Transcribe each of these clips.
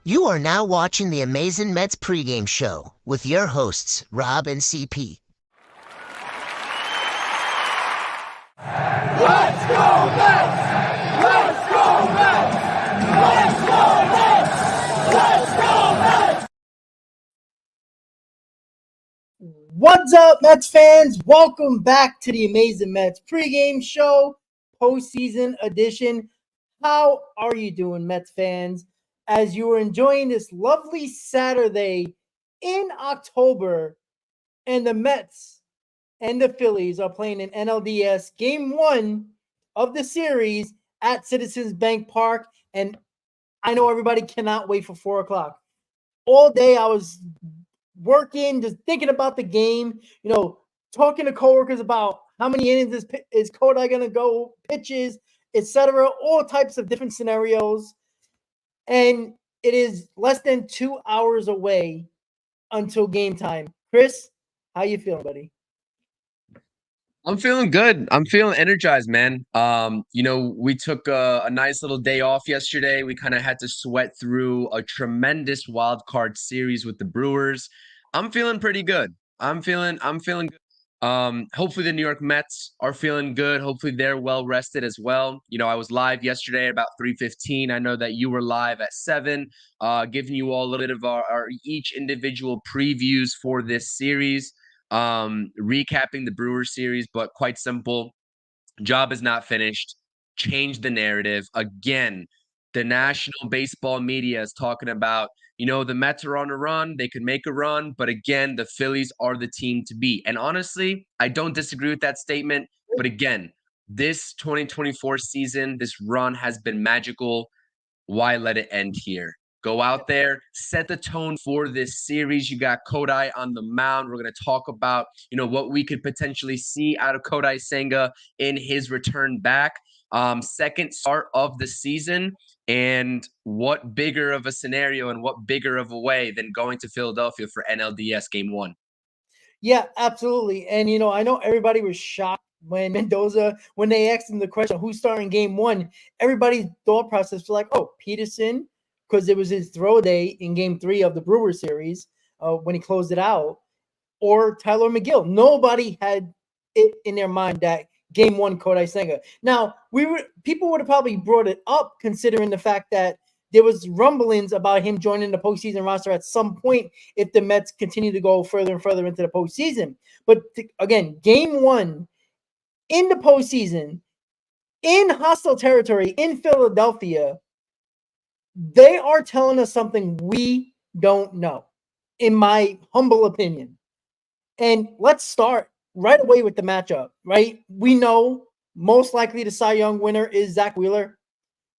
You are now watching the Amazing Mets pregame show with your hosts, Rob and CP. Let's go Mets! Let's go Mets! Let's go Mets! Let's go Mets! What's up, Mets fans? Welcome back to the Amazing Mets pregame show, postseason edition. How are you doing, Mets fans? As you are enjoying this lovely Saturday in October, and the Mets and the Phillies are playing in NLDS Game 1 of the series at Citizens Bank Park. And I know everybody cannot wait for 4 o'clock. All day I was working, just thinking about the game, talking to coworkers about how many innings is Kodai going to go, pitches, etc., all types of different scenarios. And it is less than 2 hours away until game time. Chris, how you feeling, buddy? I'm feeling good. I'm feeling energized, man. We took a nice little day off yesterday. We kind of had to sweat through a tremendous wild card series with the Brewers. I'm feeling pretty good. I'm feeling good. Hopefully the New York Mets are feeling good. Hopefully they're well rested as well. I was live yesterday at about 3:15. I know that you were live at 7, giving you all a little bit of our each individual previews for this series. Recapping the Brewers series, but quite simple. Job is not finished. Change the narrative. Again, the national baseball media is talking about, the Mets are on a run. They could make a run. But again, the Phillies are the team to beat. And honestly, I don't disagree with that statement. But again, this 2024 season, this run has been magical. Why let it end here? Go out there, set the tone for this series. You got Kodai on the mound. We're going to talk about, what we could potentially see out of Kodai Senga in his return back. Second start of the season. And what bigger of a scenario and what bigger of a way than going to Philadelphia for NLDS Game 1? Yeah, absolutely. And, I know everybody was shocked when when they asked him the question, who's starting Game 1, everybody's thought process was like, oh, Peterson, because it was his throw day in Game 3 of the Brewers series when he closed it out, or Tyler McGill. Nobody had it in their mind that Game 1 Kodai Senga. Now, people would have probably brought it up considering the fact that there was rumblings about him joining the postseason roster at some point if the Mets continue to go further and further into the postseason. But again, Game 1 in the postseason, in hostile territory, in Philadelphia, they are telling us something we don't know, in my humble opinion. And let's start right away with the matchup, right? We know most likely the Cy Young winner is Zack Wheeler,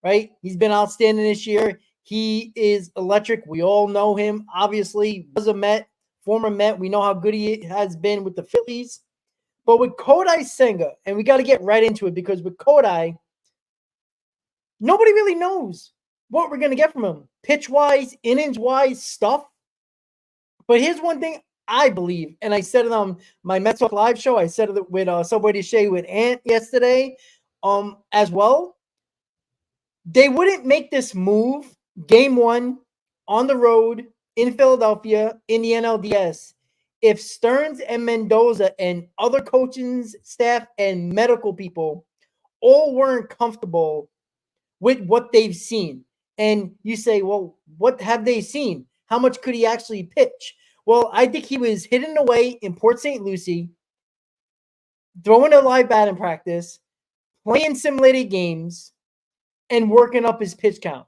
right? He's been outstanding this year. He is electric. We all know him. Obviously, was a Met, former Met. We know how good he has been with the Phillies. But with Kodai Senga, and we got to get right into it because with Kodai, nobody really knows what we're going to get from him. Pitch-wise, innings-wise stuff. But here's one thing I believe, and I said it on my Mets Talk Live show. I said it with Subway to Shea with Ant yesterday as well. They wouldn't make this move, Game 1, on the road, in Philadelphia, in the NLDS, if Stearns and Mendoza and other coaching staff and medical people all weren't comfortable with what they've seen. And you say, well, what have they seen? How much could he actually pitch? Well, I think he was hidden away in Port St. Lucie, throwing a live bat in practice, playing simulated games, and working up his pitch count.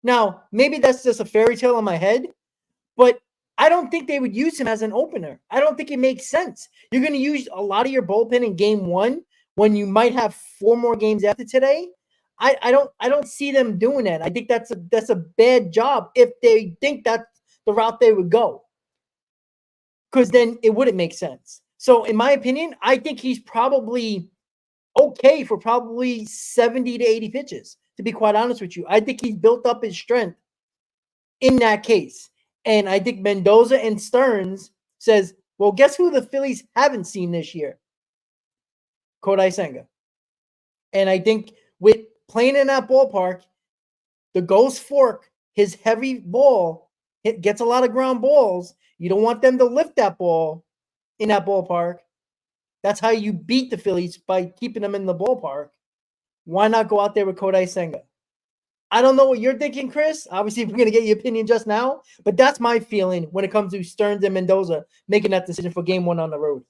Now, maybe that's just a fairy tale in my head, but I don't think they would use him as an opener. I don't think it makes sense. You're going to use a lot of your bullpen in Game 1 when you might have 4 more games after today. I don't see them doing that. I think that's a bad job if they think that's the route they would go, because then it wouldn't make sense. So in my opinion, I think he's probably okay for probably 70 to 80 pitches, to be quite honest with you. I think he's built up his strength in that case. And I think Mendoza and Stearns says, well, guess who the Phillies haven't seen this year? Kodai Senga. And I think with playing in that ballpark, the Ghost Fork his heavy ball gets a lot of ground balls. You don't want them to lift that ball in that ballpark. That's how you beat the Phillies, by keeping them in the ballpark. Why not go out there with Kodai Senga? I don't know what you're thinking, Chris. Obviously, we're going to get your opinion just now, but that's my feeling when it comes to Stearns and Mendoza making that decision for game 1 on the road.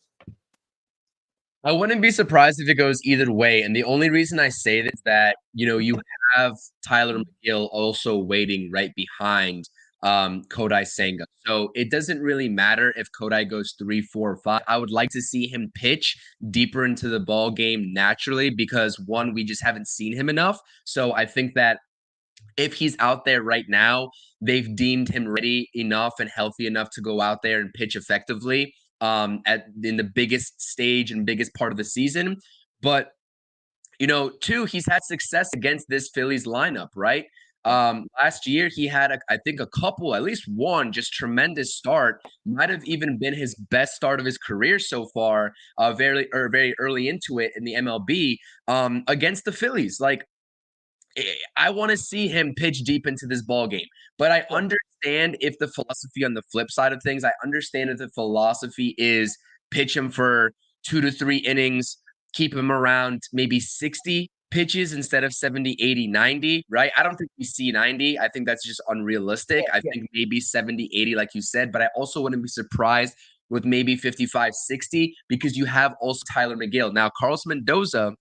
I wouldn't be surprised if it goes either way. And the only reason I say this is that, you have Tyler McGill also waiting right behind Kodai Senga. So it doesn't really matter if Kodai goes 3, 4, 5. I would like to see him pitch deeper into the ball game naturally because, one, we just haven't seen him enough. So I think that if he's out there right now, they've deemed him ready enough and healthy enough to go out there and pitch effectively in the biggest stage and biggest part of the season. But two, he's had success against this Phillies lineup, right? Last year he had I think a couple, at least one, just tremendous start. Might have even been his best start of his career so far, very early into it in the MLB against the Phillies. Like, I want to see him pitch deep into this ball game, but I understand if the philosophy on the flip side of things, I understand if the philosophy is pitch him for 2 to 3 innings, keep him around maybe 60 pitches instead of 70, 80, 90, right? I don't think we see 90. I think that's just unrealistic. I think maybe 70, 80, like you said, but I also wouldn't be surprised with maybe 55, 60 because you have also Tyler McGill. Now, Carlos Mendoza,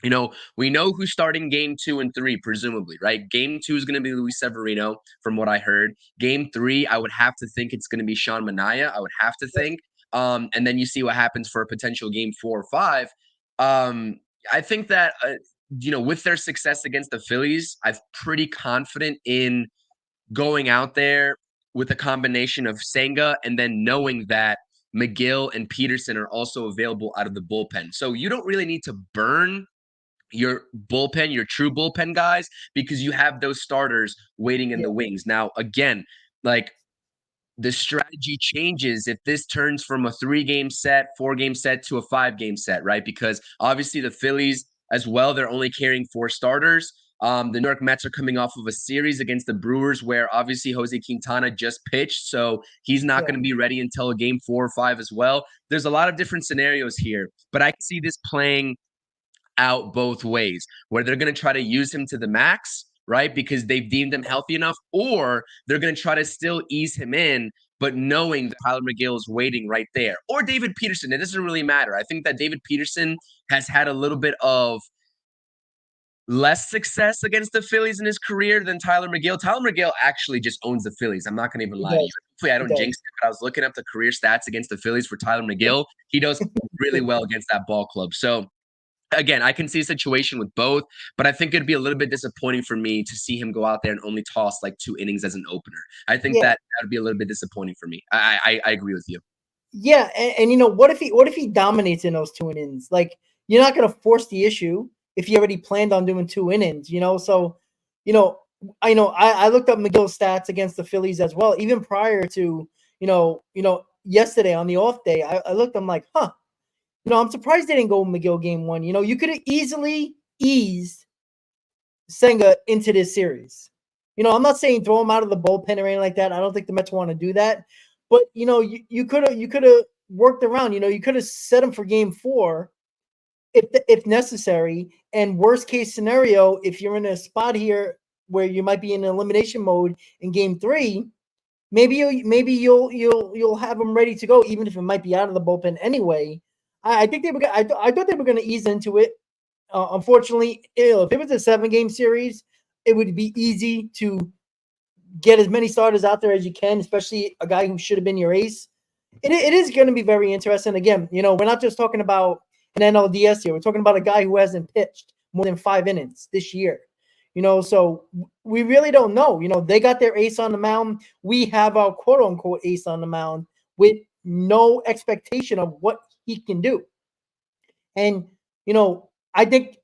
we know who's starting game 2 and 3, presumably, right? Game 2 is going to be Luis Severino, from what I heard. Game 3, I would have to think it's going to be Sean Manaea. I would have to think. And then you see what happens for a potential game 4 or 5. I think that, with their success against the Phillies, I'm pretty confident in going out there with a combination of Senga and then knowing that McGill and Peterson are also available out of the bullpen. So you don't really need to burn your bullpen, your true bullpen guys, because you have those starters waiting in the wings. Now, again, like, the strategy changes if this turns from a 3-game set, 4-game set to a 5-game set, right? Because obviously the Phillies as well, they're only carrying 4 starters. The New York Mets are coming off of a series against the Brewers where obviously Jose Quintana just pitched, so he's not going to be ready until a game 4 or 5 as well. There's a lot of different scenarios here, but I see this playing out both ways, where they're going to try to use him to the max, right? Because they've deemed him healthy enough, or they're going to try to still ease him in, but knowing that Tyler McGill is waiting right there. Or David Peterson. It doesn't really matter. I think that David Peterson has had a little bit of less success against the Phillies in his career than Tyler McGill. Tyler McGill actually just owns the Phillies. I'm not going to even lie to you. Hopefully I don't jinx it, but I was looking up the career stats against the Phillies for Tyler McGill. He does really well against that ball club. So, again, I can see a situation with both, but I think it'd be a little bit disappointing for me to see him go out there and only toss like 2 innings as an opener. I think that would be a little bit disappointing for me. I agree with you. Yeah, and what if he dominates in those 2 innings? Like, you're not going to force the issue if you already planned on doing 2 innings. So, I looked up McGill's stats against the Phillies as well, even prior to yesterday on the off day. I looked. I'm like, huh. I'm surprised they didn't go McGill game 1. You could have easily eased Senga into this series. I'm not saying throw him out of the bullpen or anything like that. I don't think the Mets want to do that. But you could have worked around. You could have set him for game 4 if necessary. And worst case scenario, if you're in a spot here where you might be in elimination mode in game 3, maybe you'll have him ready to go, even if it might be out of the bullpen anyway. I think they were. I thought they were going to ease into it. Unfortunately, if it was a 7-game series, it would be easy to get as many starters out there as you can, especially a guy who should have been your ace. It is going to be very interesting. Again, we're not just talking about an NLDS here. We're talking about a guy who hasn't pitched more than 5 innings this year. So we really don't know. They got their ace on the mound. We have our quote unquote ace on the mound with no expectation of what he can do. And, I think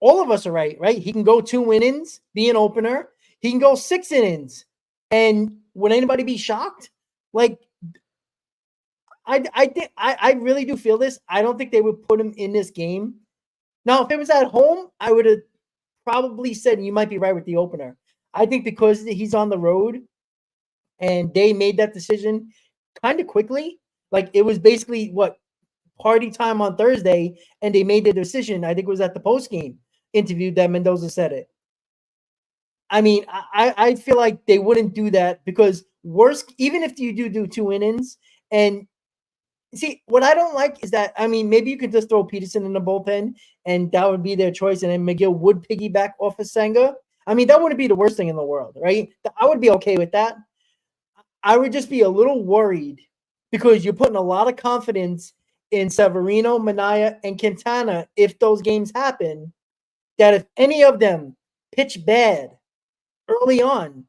all of us are right? He can go 2 innings, be an opener. He can go 6 innings. And would anybody be shocked? Like, I really do feel this. I don't think they would put him in this game. Now, if it was at home, I would have probably said you might be right with the opener. I think because he's on the road and they made that decision kind of quickly. Like it was basically what party time on Thursday, and they made the decision. I think it was at the post game interview that Mendoza said it. I mean, I feel like they wouldn't do that because worst, even if you do 2 innings, and see what I don't like is that I mean maybe you could just throw Peterson in the bullpen and that would be their choice, and then McGill would piggyback off of Senga. I mean that wouldn't be the worst thing in the world, right? I would be okay with that. I would just be a little worried because you're putting a lot of confidence in Severino, Manaya, and Quintana if those games happen, that if any of them pitch bad early on,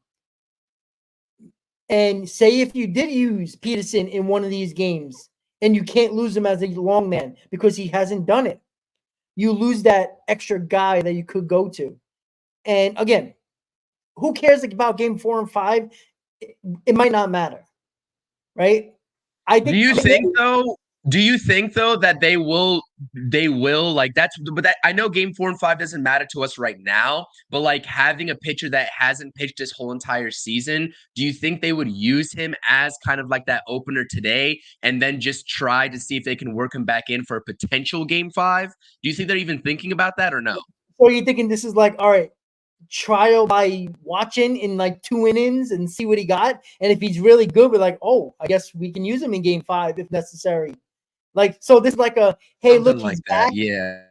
and say if you did use Peterson in one of these games and you can't lose him as a long man because he hasn't done it, you lose that extra guy that you could go to. And again, who cares about game 4 and 5? It might not matter, right? I Do think you think though? Do you think though that they will like that's but that I know game 4 and 5 doesn't matter to us right now, but like having a pitcher that hasn't pitched this whole entire season, do you think they would use him as kind of like that opener today and then just try to see if they can work him back in for a potential game 5? Do you think they're even thinking about that or no? so you're thinking this is like, all right, trial by watching in like 2 innings and see what he got. And if he's really good, we're like, oh, I guess we can use him in game 5 if necessary. Like, so this is like a, hey, Something look, like he's that. back. Yeah.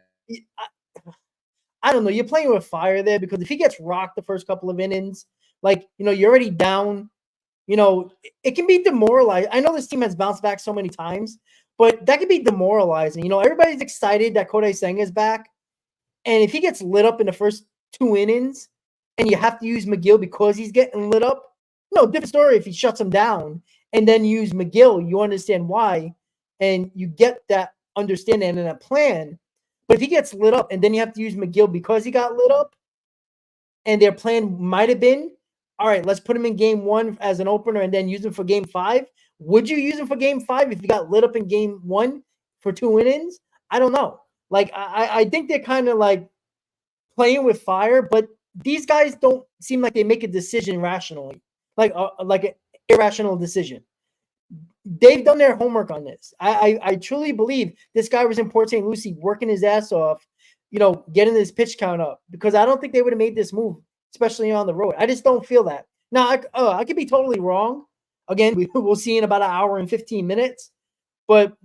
I don't know. You're playing with fire there because if he gets rocked the first couple of innings, like, you're already down, it can be demoralizing. I know this team has bounced back so many times, but that can be demoralizing. Everybody's excited that Kodai Senga is back. And if he gets lit up in the first 2 innings and you have to use McGill because he's getting lit up, no, different story if he shuts him down and then use McGill, you understand why, and you get that understanding and that plan. But if he gets lit up and then you have to use McGill because he got lit up, and their plan might have been, all right, let's put him in game 1 as an opener and then use him for game 5. Would you use him for game 5 if you got lit up in game 1 for 2 innings? I don't know. Like, I think they're kind of like playing with fire, but these guys don't seem like they make a decision rationally, like an irrational decision. They've done their homework on this. I truly believe this guy was in Port St. Lucie working his ass off, getting this pitch count up, because I don't think they would have made this move, especially on the road. I just don't feel that. Now, I could be totally wrong. Again, we'll see in about an hour and 15 minutes. But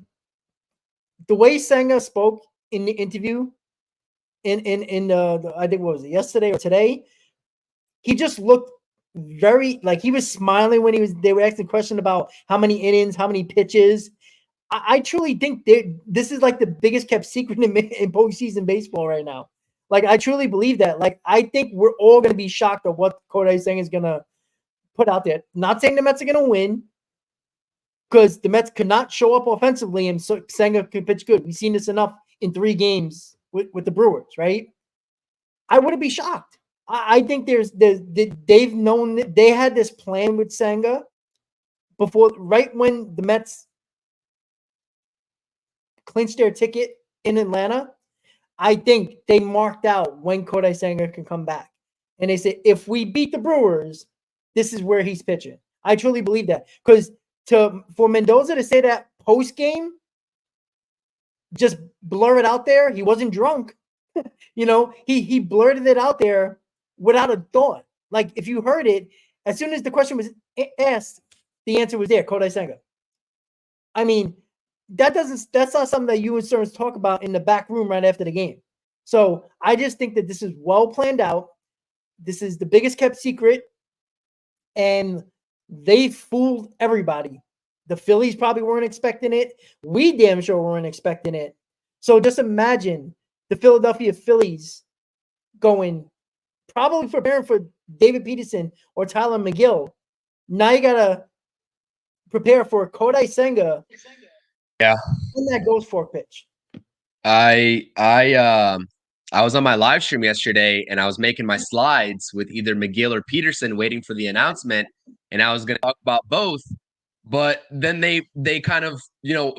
the way Senga spoke in the interview, in I think what was it, yesterday or today, he just looked very like he was smiling when they were asking a question about how many innings, how many pitches. I truly think this is like the biggest kept secret in postseason baseball right now. Like, I truly believe that. Like, I think we're all going to be shocked at what Kodai Senga is going to put out there. Not saying the Mets are going to win, because the Mets could not show up offensively and Senga could pitch good. We've seen this enough in 3 games with the Brewers, right? I wouldn't be shocked. I think they've known that they had this plan with Senga before, right when the Mets clinched their ticket in Atlanta. I think they marked out when Kodai Senga can come back. And they said, if we beat the Brewers, this is where he's pitching. I truly believe that. Because for Mendoza to say that post-game, just blur it out there, he wasn't drunk. He blurted it out there without a thought. Like, if you heard it, as soon as the question was asked, the answer was there, Kodai Senga. I mean, that's not something that you and Stearns talk about in the back room right after the game. So I just think that this is well planned out. This is the biggest kept secret, and they fooled everybody. The Phillies probably weren't expecting it. We damn sure weren't expecting it. So just imagine the Philadelphia Phillies probably preparing for David Peterson or Tyler McGill. Now you gotta prepare for Kodai Senga. Yeah. In that ghost fork pitch. I was on my live stream yesterday and I was making my slides with either McGill or Peterson waiting for the announcement, and I was going to talk about both, but then they kind of,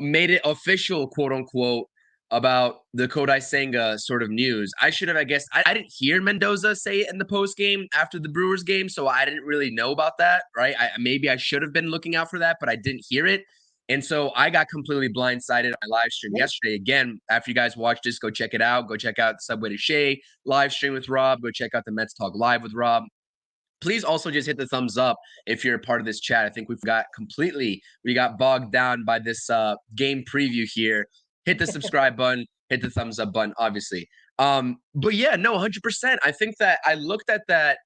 made it official, quote unquote, about the Kodai Senga sort of news. I should have, I guess, I didn't hear Mendoza say it in the post game after the Brewers game, so I didn't really know about that, right? Maybe I should have been looking out for that, but I didn't hear it. And so I got completely blindsided on my live stream yesterday. Again, after you guys watch this, go check it out. Go check out Subway to Shea live stream with Rob. Go check out the Mets Talk Live with Rob. Please also just hit the thumbs up if you're a part of this chat. I think we got bogged down by this game preview here. Hit the subscribe button, hit the thumbs up button, obviously. But yeah, no, 100%. I think that I looked at that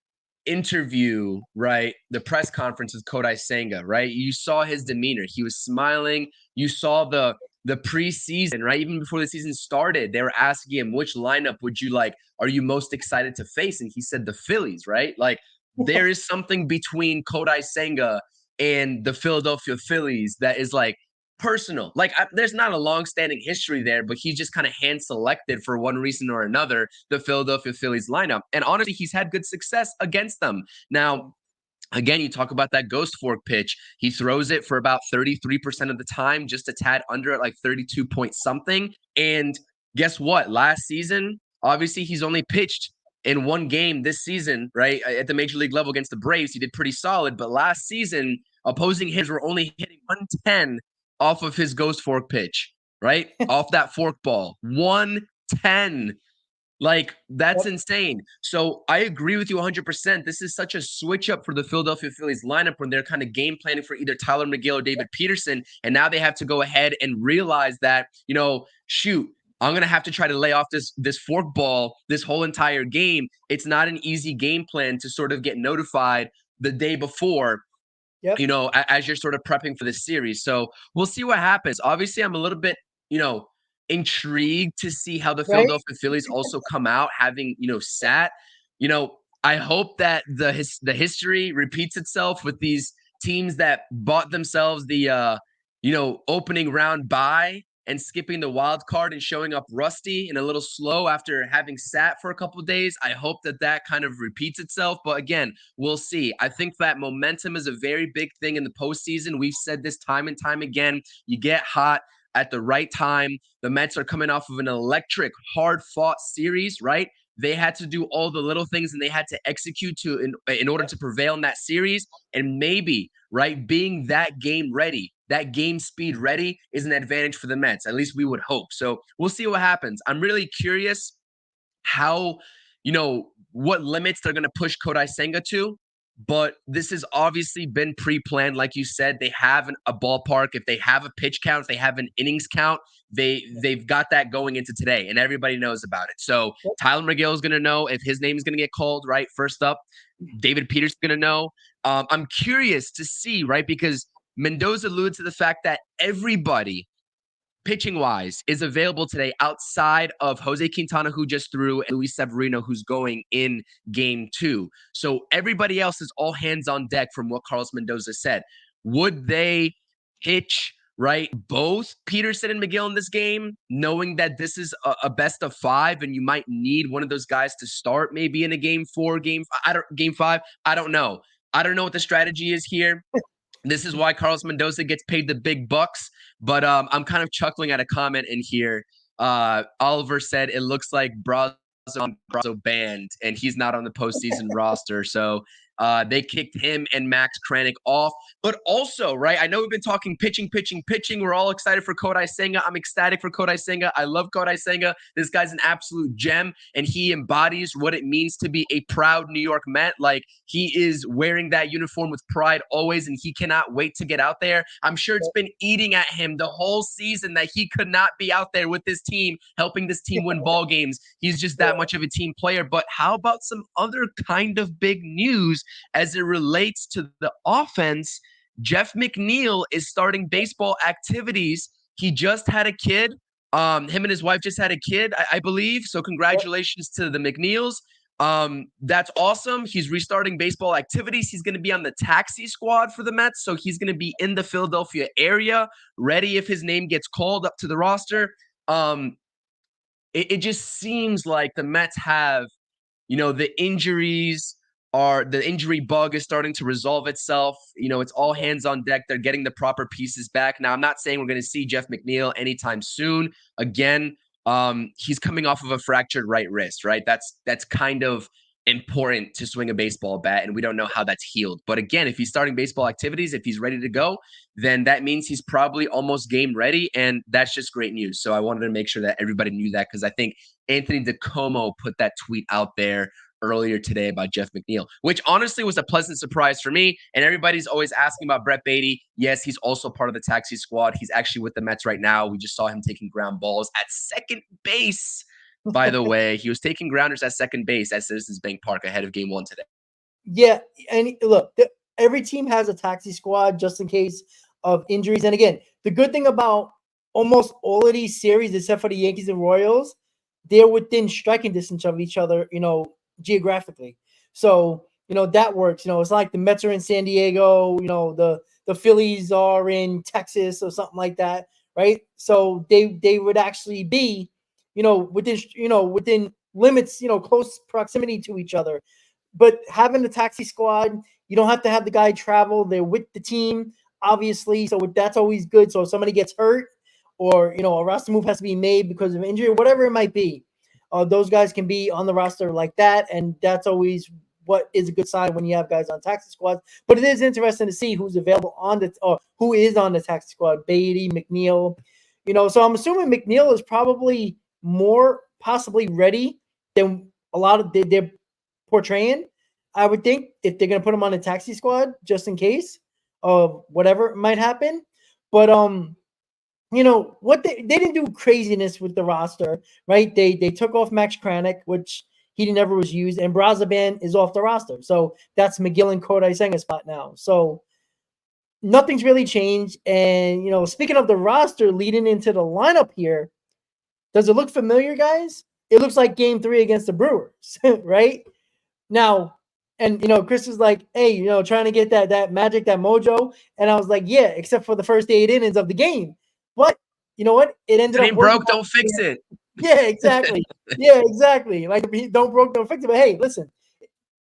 interview, right? The press conference with Kodai Senga, right? You saw his demeanor. He was smiling. You saw the preseason, right? Even before the season started, they were asking him, which lineup would you like? Are you most excited to face? And he said the Phillies, right? Like, there is something between Kodai Senga and the Philadelphia Phillies that is like personal. Like, there's not a long-standing history there, but he's just kind of hand-selected for one reason or another, the Philadelphia Phillies lineup. And honestly, he's had good success against them. Now, again, you talk about that ghost fork pitch. He throws it for about 33% of the time, just a tad under at like 32 point something. And guess what? Last season, obviously, he's only pitched in one game this season, right? At the major league level against the Braves, he did pretty solid. But last season, opposing hitters were only hitting 110 off of his ghost fork pitch, right? Off that fork ball. 110. Like, that's insane. So I agree with you 100%. This is such a switch up for the Philadelphia Phillies lineup when they're kind of game planning for either Tyler McGill or David Peterson. And now they have to go ahead and realize that, shoot, I'm going to have to try to lay off this fork ball this whole entire game. It's not an easy game plan to sort of get notified the day before, as you're sort of prepping for this series. So we'll see what happens. Obviously, I'm a little bit, intrigued to see how the Philadelphia Phillies also come out having, sat. I hope that the history repeats itself with these teams that bought themselves the, opening round bye and skipping the wild card and showing up rusty and a little slow after having sat for a couple of days. I hope that kind of repeats itself. But again, we'll see. I think that momentum is a very big thing in the postseason. We've said this time and time again. You get hot at the right time. The Mets are coming off of an electric, hard-fought series, right? They had to do all the little things and they had to execute in order to prevail in that series. And maybe, right, being that game ready, that game speed ready is an advantage for the Mets. At least we would hope. So we'll see what happens. I'm really curious how, what limits they're going to push Kodai Senga to. But this has obviously been pre-planned. Like you said, they have a ballpark. If they have a pitch count, if they have an innings count, they've got that going into today, and everybody knows about it. So Tyler McGill is going to know if his name is going to get called, right? First up, David Peters is going to know. I'm curious to see, right? Because Mendoza alluded to the fact that everybody, pitching-wise, is available today outside of Jose Quintana, who just threw, and Luis Severino, who's going in Game 2. So everybody else is all hands on deck from what Carlos Mendoza said. Would they pitch, right, both Peterson and McGill in this game, knowing that this is a best of 5 and you might need one of those guys to start maybe in a Game 4, Game 5? I don't know. I don't know what the strategy is here. This is why Carlos Mendoza gets paid the big bucks. But I'm kind of chuckling at a comment in here. Oliver said it looks like Brazo banned, and he's not on the postseason roster. So they kicked him and Max Kranick off. But also, right, I know we've been talking pitching. We're all excited for Kodai Senga. I'm ecstatic for Kodai Senga. I love Kodai Senga. This guy's an absolute gem, and he embodies what it means to be a proud New York Met. Like, he is wearing that uniform with pride always, and he cannot wait to get out there. I'm sure it's been eating at him the whole season that he could not be out there with this team, helping this team win ball games. He's just that much of a team player. But how about some other kind of big news as it relates to the offense? Jeff McNeil is starting baseball activities. He just had a kid. Him and his wife just had a kid, I believe. So congratulations to the McNeils. That's awesome. He's restarting baseball activities. He's going to be on the taxi squad for the Mets. So he's going to be in the Philadelphia area, ready if his name gets called up to the roster. It just seems like the Mets have, the injury bug is starting to resolve itself. It's all hands on deck. They're getting the proper pieces back. Now, I'm not saying we're going to see Jeff McNeil anytime soon. Again, He's coming off of a fractured right wrist, right? That's kind of important to swing a baseball bat, and we don't know how that's healed. But again, if he's starting baseball activities, if he's ready to go, then that means he's probably almost game ready, and that's just great news. So I wanted to make sure that everybody knew that, because I think Anthony DeComo put that tweet out there earlier today about Jeff McNeil, which honestly was a pleasant surprise for me. And everybody's always asking about Brett Beatty. Yes, he's also part of the taxi squad. He's actually with the Mets right now. We just saw him taking ground balls at second base. By the way, he was taking grounders at second base at Citizens Bank Park ahead of game 1 today. Yeah, and look, every team has a taxi squad just in case of injuries. And again, the good thing about almost all of these series, except for the Yankees and Royals, they're within striking distance of each other, geographically. So, that works. It's like the Mets are in San Diego, the Phillies are in Texas or something like that, right? So they would actually be, within limits, close proximity to each other. But having the taxi squad, you don't have to have the guy travel. They're with the team, obviously. So that's always good. So if somebody gets hurt or, a roster move has to be made because of injury, whatever it might be, those guys can be on the roster like that. And that's always what is a good sign when you have guys on taxi squads. But it is interesting to see who's available who is on the taxi squad, Beatty, McNeil. So I'm assuming McNeil is probably more possibly ready than a lot of they're portraying. I would think if they're gonna put him on a taxi squad just in case of whatever might happen. But what they didn't do craziness with the roster, right? They took off Max Kranick, which he never was used, and Brazaban is off the roster. So that's McGill and Kodai Senga spot now. So nothing's really changed. And speaking of the roster leading into the lineup here, does it look familiar, guys? It looks like game 3 against the Brewers, right? Now, and Chris was like, hey, trying to get that magic, that mojo. And I was like, yeah, except for the first 8 innings of the game. But you know what? It ended If it up broke, don't fix it. Yeah, exactly. Yeah, exactly. Like, don't broke, don't fix it. But hey, listen,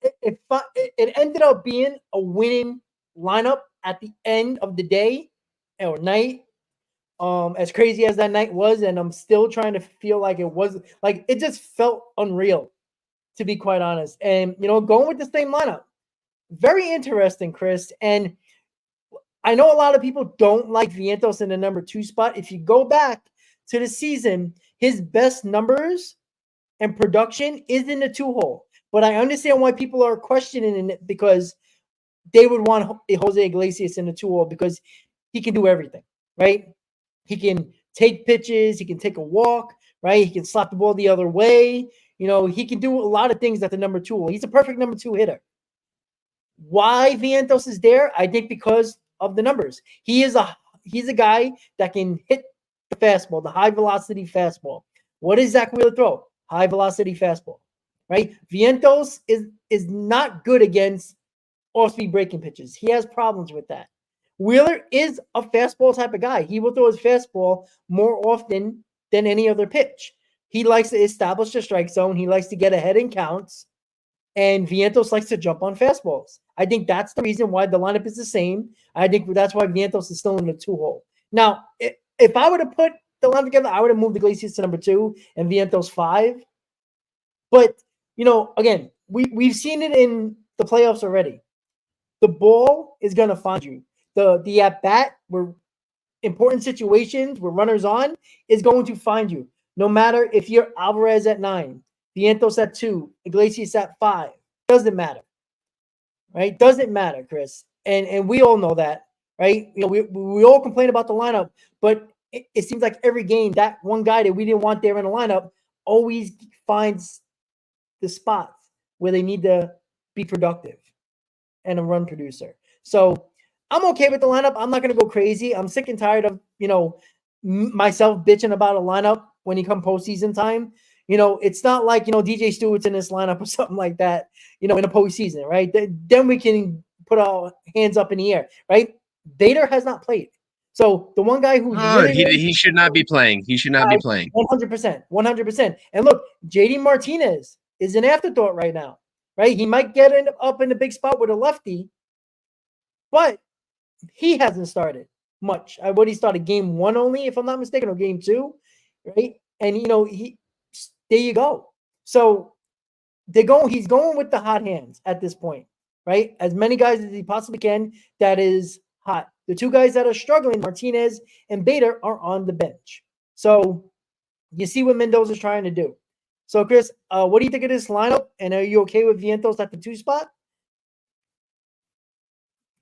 it ended up being a winning lineup at the end of the day or night. As crazy as that night was, and I'm still trying to feel like it was like it just felt unreal, to be quite honest. And going with the same lineup, very interesting, Chris. And I know a lot of people don't like Vientos in the number 2 spot. If you go back to the season, his best numbers and production is in the 2 hole. But I understand why people are questioning it, because they would want Jose Iglesias in the 2 hole because he can do everything, right? He can take pitches, he can take a walk, right? He can slap the ball the other way. He can do a lot of things at the number 2 hole. He's a perfect number 2 hitter. Why Vientos is there? I think because of the numbers. He's a guy that can hit the fastball, the high velocity fastball. What does Zack Wheeler throw? High velocity fastball, right? Vientos is not good against off-speed breaking pitches. He has problems with that. Wheeler is a fastball type of guy. He will throw his fastball more often than any other pitch. He likes to establish the strike zone. He likes to get ahead in counts. And Vientos likes to jump on fastballs. I think that's the reason why the lineup is the same. I think that's why Vientos is still in the 2 hole. Now, if I were to put the lineup together, I would have moved Iglesias to number 2 and Vientos 5. But, again, we've seen it in the playoffs already. The ball is going to find you. The at-bat where important situations where runners on is going to find you. No matter if you're Alvarez at 9, Vientos at 2, Iglesias at 5. Doesn't matter. Right? Doesn't matter, Chris. And we all know that, right? We all complain about the lineup, but it seems like every game, that one guy that we didn't want there in the lineup always finds the spots where they need to be productive and a run producer. So I'm okay with the lineup. I'm not going to go crazy. I'm sick and tired of, myself bitching about a lineup when you come postseason time. It's not like, DJ Stewart's in this lineup or something like that, in a postseason, right? Then we can put our hands up in the air, right? Bader has not played. So the one guy who's he should not be playing. He should not be playing. 100%. 100%. And look, JD Martinez is an afterthought right now, right? He might get up in the big spot with a lefty, but he hasn't started much. He started game 1 only, if I'm not mistaken, or game 2, right? And there you go. So he's going with the hot hands at this point, right? As many guys as he possibly can that is hot. The two guys that are struggling, Martinez and Bader, are on the bench. So you see what Mendoza's trying to do. So, Chris, what do you think of this lineup? And are you okay with Vientos at the 2 spot?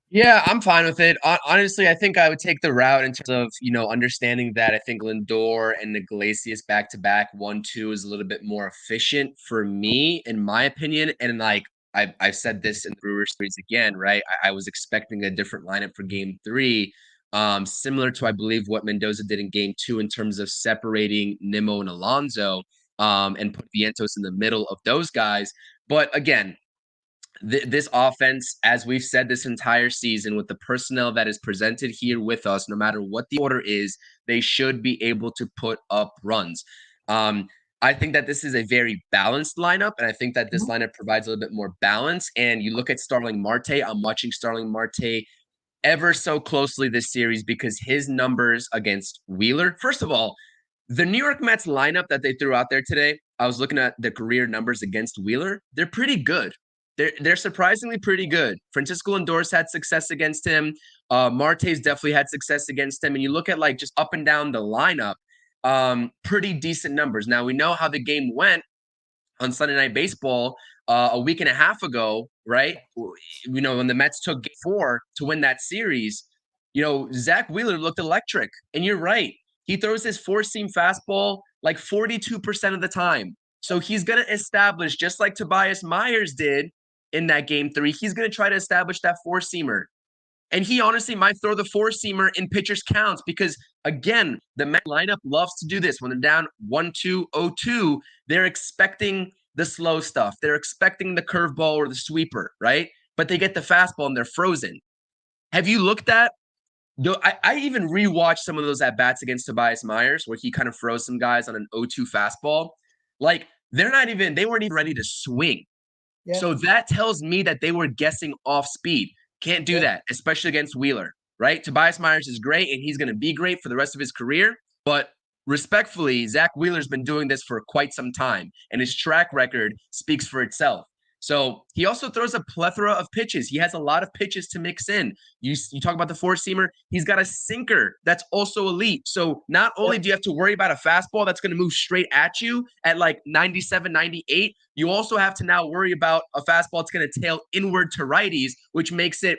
Yeah, I'm fine with it. Honestly, I think I would take the route in terms of, understanding that I think Lindor and Iglesias back-to-back 1-2 is a little bit more efficient for me, in my opinion. And like I've said this in the Brewers series again, right? I was expecting a different lineup for game 3, similar to, I believe, what Mendoza did in game 2 in terms of separating Nimmo and Alonso, and put Vientos in the middle of those guys. But again, this offense, as we've said this entire season, with the personnel that is presented here with us, no matter what the order is, they should be able to put up runs. I think that this is a very balanced lineup, and I think that this lineup provides a little bit more balance. And you look at Starling Marte. I'm watching Starling Marte ever so closely this series because his numbers against Wheeler, first of all, the New York Mets lineup that they threw out there today, I was looking at the career numbers against Wheeler. They're pretty good. They're surprisingly pretty good. Francisco Lindor's had success against him. Marte's definitely had success against him. And you look at like just up and down the lineup, pretty decent numbers. Now we know how the game went on Sunday Night Baseball a week and a half ago, right? When the Mets took game 4 to win that series, Zack Wheeler looked electric. And you're right. He throws his four-seam fastball like 42% of the time. So he's going to establish, just like Tobias Myers did in that game 3, he's going to try to establish that four-seamer. And he honestly might throw the four-seamer in pitchers' counts because, again, the Met lineup loves to do this. When they're down 1-2, 0-2, they're expecting the slow stuff. They're expecting the curveball or the sweeper, right? But they get the fastball and they're frozen. Have you looked at I even rewatched some of those at-bats against Tobias Myers where he kind of froze some guys on an 0-2 fastball. Like, they weren't even ready to swing. Yeah. So that tells me that they were guessing off speed. Can't do that, especially against Wheeler, right? Tobias Myers is great, and he's going to be great for the rest of his career. But respectfully, Zack Wheeler's been doing this for quite some time, and his track record speaks for itself. So he also throws a plethora of pitches. He has a lot of pitches to mix in. You talk about the four-seamer. He's got a sinker that's also elite. So not only do you have to worry about a fastball that's going to move straight at you at like 97, 98, you also have to now worry about a fastball that's going to tail inward to righties, which makes it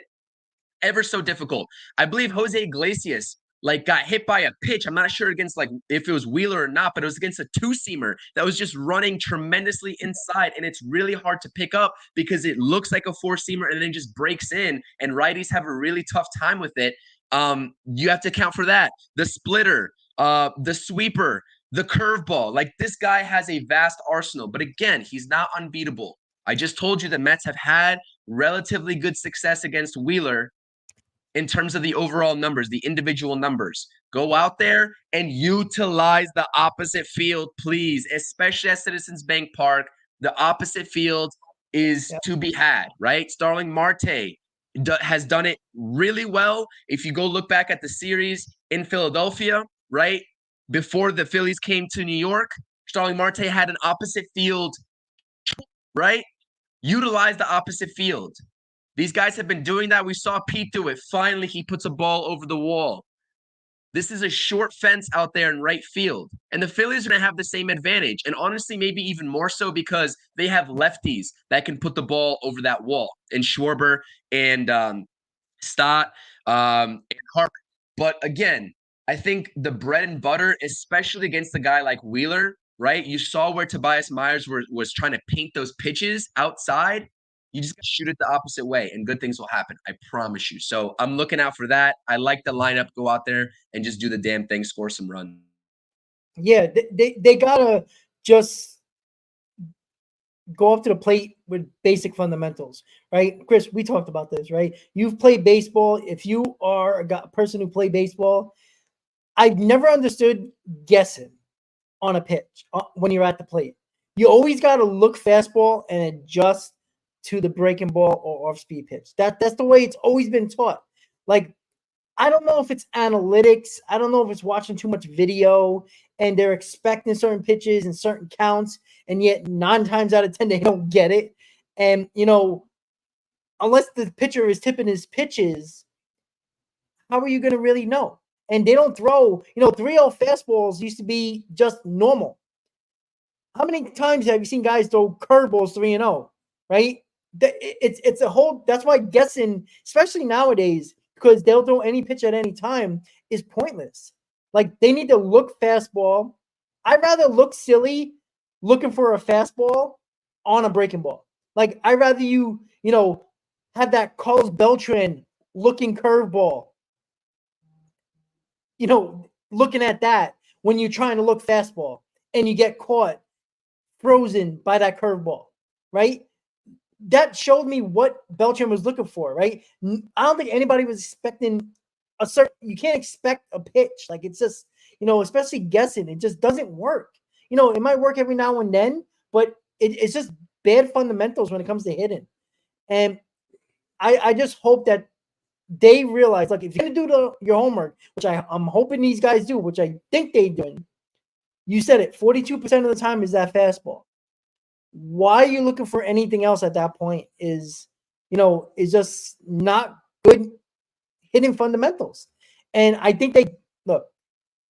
ever so difficult. I believe Jose Iglesias got hit by a pitch. I'm not sure against if it was Wheeler or not, but it was against a two-seamer that was just running tremendously inside, and it's really hard to pick up because it looks like a four-seamer and then just breaks in, and righties have a really tough time with it. You have to account for that. The splitter, the sweeper, the curveball. This guy has a vast arsenal, but again, he's not unbeatable. I just told you the Mets have had relatively good success against Wheeler in terms of the overall numbers, the individual numbers. Go out there and utilize the opposite field, please, especially at Citizens Bank Park. The opposite field is to be had, right? Starling Marte has done it really well. If you go look back at the series in Philadelphia, right, before the Phillies came to New York, Starling Marte had an opposite field, right? Utilize the opposite field. These guys have been doing that. We saw Pete do it. Finally, he puts a ball over the wall. This is a short fence out there in right field. And the Phillies are going to have the same advantage. And honestly, maybe even more so because they have lefties that can put the ball over that wall. And Schwarber and Stott and Harper. But again, I think the bread and butter, especially against a guy like Wheeler, right? You saw where Tobias Myers was trying to paint those pitches outside. You just got to shoot it the opposite way, and good things will happen. I promise you. So I'm looking out for that. I like the lineup. Go out there and just do the damn thing, score some runs. Yeah, they got to just go up to the plate with basic fundamentals, right? Chris, we talked about this, right? You've played baseball. If you are a person who played baseball, I've never understood guessing on a pitch when you're at the plate. You always got to look fastball and adjust to the breaking ball or off-speed pitch. That's the way it's always been taught. I don't know if it's analytics. I don't know if it's watching too much video and they're expecting certain pitches and certain counts, and yet 9 times out of 10 they don't get it. And unless the pitcher is tipping his pitches, how are you going to really know? And they don't throw, 3-0 fastballs used to be just normal. How many times have you seen guys throw curveballs 3-0, right? It's a whole, that's why guessing, especially nowadays, because they'll throw any pitch at any time, is pointless. Like, they need to look fastball. I'd rather look silly looking for a fastball on a breaking ball. Like, I'd rather you have that Carlos Beltran looking curveball, looking at that when you're trying to look fastball and you get caught frozen by that curveball, right? That showed me what Beltran was looking for, right? I don't think anybody was expecting you can't expect a pitch. Like, it's just, especially guessing, it just doesn't work. It might work every now and then, but it's just bad fundamentals when it comes to hitting. And I just hope that they realize, like, if you're going to do your homework, which I'm hoping these guys do, which I think they do, you said it, 42% of the time is that fastball. Why are you looking for anything else at that point is just not good hitting fundamentals. And I think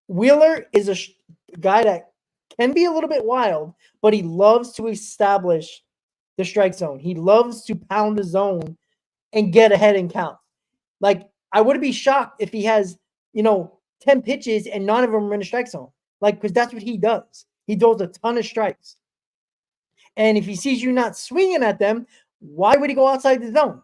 Wheeler is a guy that can be a little bit wild, but he loves to establish the strike zone. He loves to pound the zone and get ahead and count. Like, I wouldn't be shocked if he has, 10 pitches and none of them are in the strike zone. Like, because that's what he does. He throws a ton of strikes. And if he sees you not swinging at them, why would he go outside the zone?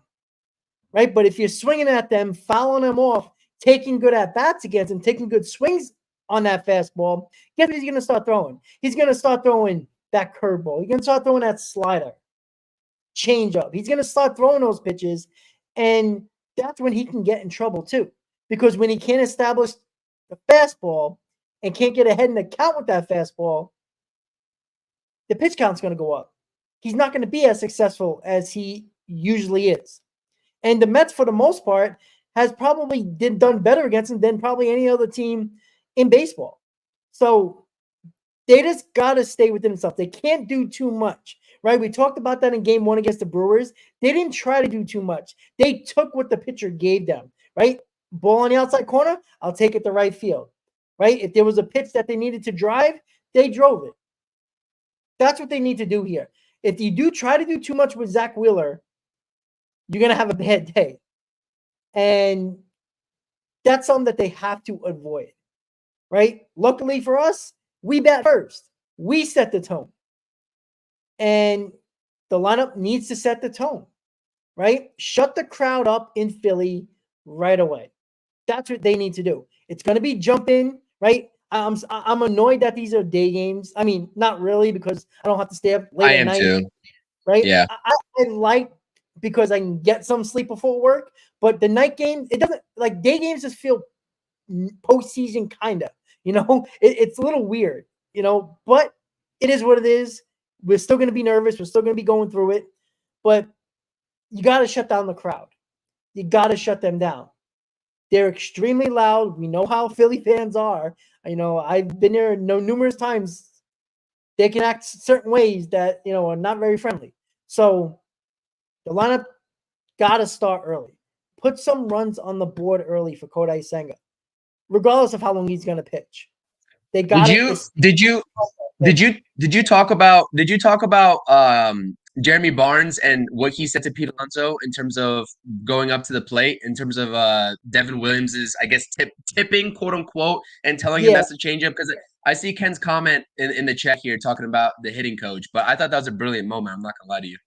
Right? But if you're swinging at them, fouling them off, taking good at-bats against them, taking good swings on that fastball, guess what he's going to start throwing? He's going to start throwing that curveball. He's going to start throwing that slider, changeup. He's going to start throwing those pitches, and that's when he can get in trouble too. Because when he can't establish the fastball and can't get ahead in the count with that fastball, the pitch count's going to go up. He's not going to be as successful as he usually is. And the Mets, for the most part, has probably done better against him than probably any other team in baseball. So they just got to stay within themselves. They can't do too much, right? We talked about that in game 1 against the Brewers. They didn't try to do too much. They took what the pitcher gave them, right? Ball on the outside corner, I'll take it to right field, right? If there was a pitch that they needed to drive, they drove it. That's what they need to do here. If you do try to do too much with Zack Wheeler, you're going to have a bad day. And that's something that they have to avoid, right? Luckily for us, we bat first. We set the tone. And the lineup needs to set the tone, right? Shut the crowd up in Philly right away. That's what they need to do. It's going to be jump in, right? I'm annoyed that these are day games. I mean, not really, because I don't have to stay up late at night. I am too. Right? Yeah. I like, because I can get some sleep before work, but the night game, it doesn't, like, day games just feel postseason kind of, it's a little weird, but it is what it is. We're still going to be nervous. We're still going to be going through it, but you got to shut down the crowd. You got to shut them down. They're extremely loud. We know how Philly fans are. I've been there numerous times. They can act certain ways that, are not very friendly. So the lineup got to start early. Put some runs on the board early for Kodai Senga, regardless of how long he's going to pitch. They got Did you talk about Jeremy Barnes and what he said to Pete Alonso in terms of going up to the plate, in terms of Devin Williams's, I guess, tipping, quote unquote, and telling him that's the changeup? Because I see Ken's comment in the chat here talking about the hitting coach, but I thought that was a brilliant moment. I'm not gonna lie to you.